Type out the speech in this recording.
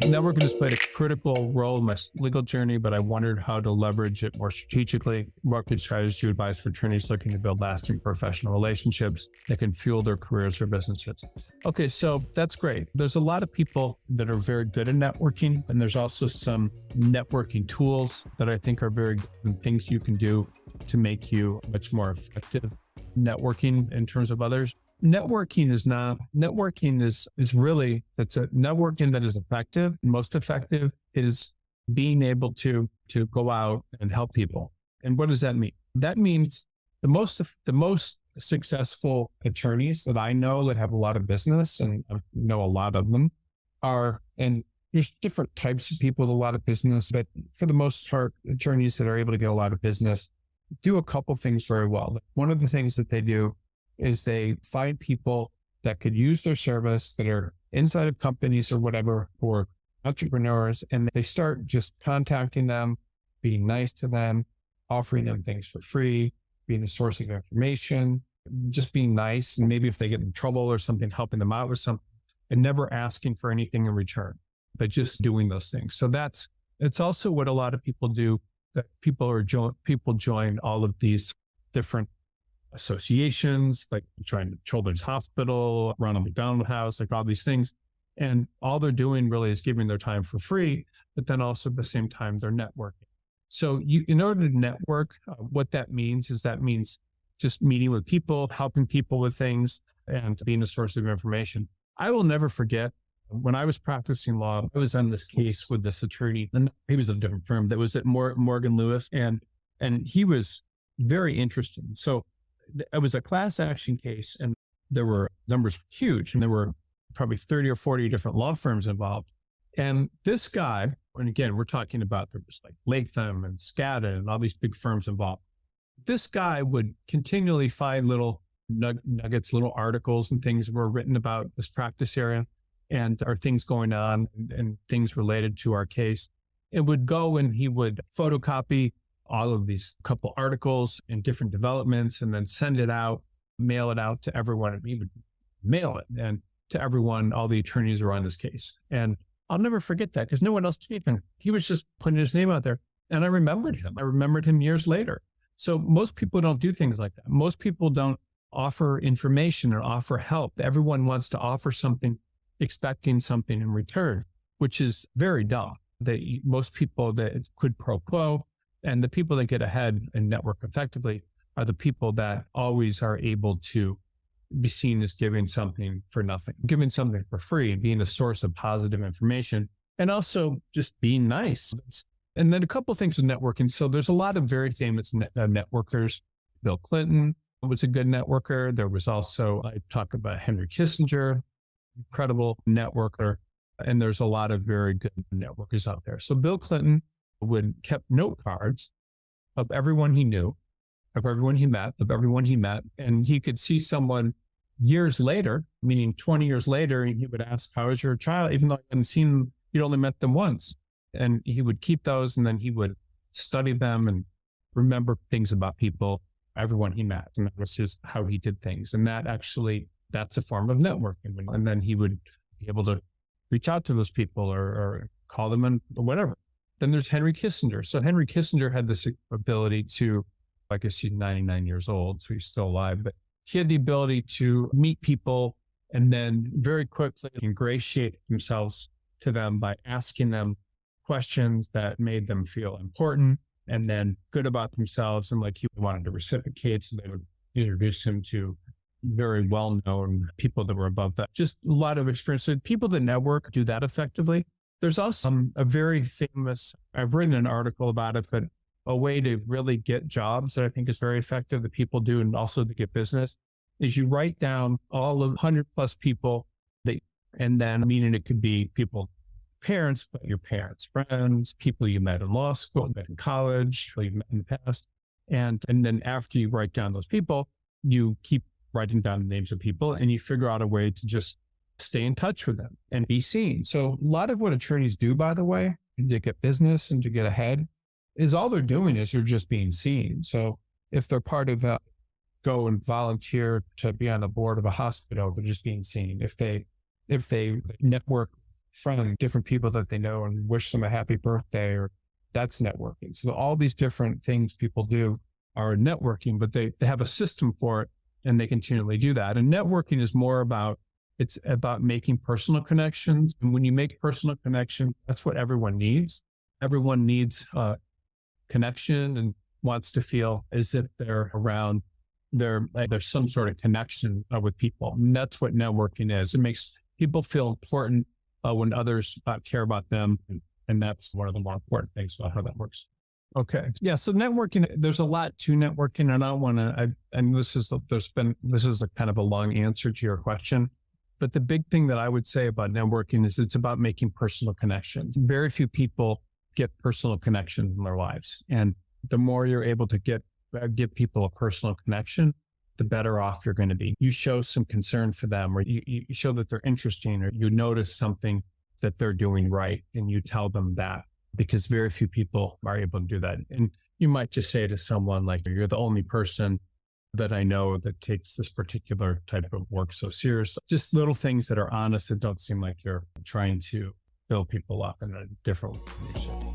Networking has played a critical role in my legal journey, but I wondered how to leverage it more strategically. What good strategies do you advise for attorneys looking to build lasting professional relationships that can fuel their careers or businesses? Okay, so that's great. There's a lot of people that are very good at networking, and there's also some networking tools that I think are very good and things you can do to make you much more effective networking in terms of others. Networking is really, it's a networking that is effective. Most effective is being able to go out and help people. And what does that mean? That means the most successful attorneys that I know that have a lot of business, and I know a lot of them are, and there's different types of people with a lot of business, but for the most part, attorneys that are able to get a lot of business do a couple things very well. One of the things that they do is they find people that could use their service that are inside of companies or whatever, or entrepreneurs, and they start just contacting them, being nice to them, offering them things for free, being a source of information, just being nice. And maybe if they get in trouble or something, helping them out with something, and never asking for anything in return, but just doing those things. So it's also what a lot of people do, that people join all of these different associations, like join the Children's Hospital, run a McDonald's house, like all these things. And all they're doing really is giving their time for free, but then also at the same time, they're networking. So in order to network, what that means just meeting with people, helping people with things, and being a source of information. I will never forget when I was practicing law, I was on this case with this attorney, and he was a different firm that was at Morgan Lewis, and he was very interesting. So it was a class action case, and there were numbers huge, and there were probably 30 or 40 different law firms involved. And this guy, and again, we're talking about, there was like Latham and Skadden and all these big firms involved. This guy would continually find little nuggets, little articles and things that were written about this practice area and are things going on and things related to our case. It would go and he would photocopy all of these couple articles and different developments and then send it out, mail it out to everyone. And he would mail it and to everyone, all the attorneys who are on this case. And I'll never forget that because no one else did anything. He was just putting his name out there. And I remembered him years later. So most people don't do things like that. Most people don't offer information or offer help. Everyone wants to offer something, expecting something in return, which is very dumb. Most people, that it's quid pro quo. And the people that get ahead and network effectively are the people that always are able to be seen as giving something for nothing, giving something for free, being a source of positive information, and also just being nice. And then a couple of things with networking. So there's a lot of very famous networkers. Bill Clinton was a good networker. There was also, I talk about Henry Kissinger, incredible networker. And there's a lot of very good networkers out there. So Bill Clinton kept note cards of everyone he knew, of everyone he met, and he could see someone years later, meaning 20 years later, and he would ask, how is your child? Even though he hadn't seen them, he'd only met them once. And he would keep those, and then he would study them and remember things about people, everyone he met. And that was just how he did things. And that's a form of networking. And then he would be able to reach out to those people or call them and whatever. Then there's Henry Kissinger. So Henry Kissinger had this ability to, I guess he's 99 years old, so he's still alive, but he had the ability to meet people and then very quickly ingratiate themselves to them by asking them questions that made them feel important and then good about themselves. And like he wanted to reciprocate, so they would introduce him to very well-known people that were above that. Just a lot of experience. So people that network do that effectively. There's also a very famous, I've written an article about it, but a way to really get jobs that I think is very effective that people do and also to get business is you write down all of 100 plus people and then meaning it could be people, parents, but your parents, friends, people you met in law school, met in college, people you met in the past. And then after you write down those people, you keep writing down the names of people and you figure out a way to just stay in touch with them and be seen. So a lot of what attorneys do, by the way, to get business and to get ahead is all they're doing is you're just being seen. So if they're part of go and volunteer to be on the board of a hospital, they're just being seen. If they network from different people that they know and wish them a happy birthday, or that's networking. So all these different things people do are networking, but they have a system for it and they continually do that. And networking is more about, it's about making personal connections. And when you make personal connection, that's what everyone needs. Everyone needs connection and wants to feel as if they're around there's some sort of connection with people. And that's what networking is. It makes people feel important when others care about them. And that's one of the more important things about how that works. Okay. Yeah. So networking, there's a lot to networking, and I don't want to, and this is a kind of a long answer to your question, but the big thing that I would say about networking is it's about making personal connections. Very few people get personal connections in their lives. And the more you're able to give people a personal connection, the better off you're going to be. You show some concern for them, or you show that they're interesting, or you notice something that they're doing right, and you tell them that, because very few people are able to do that. And you might just say to someone like, you're the only person that I know that takes this particular type of work so serious. Just little things that are honest and don't seem like you're trying to fill people up in a different way.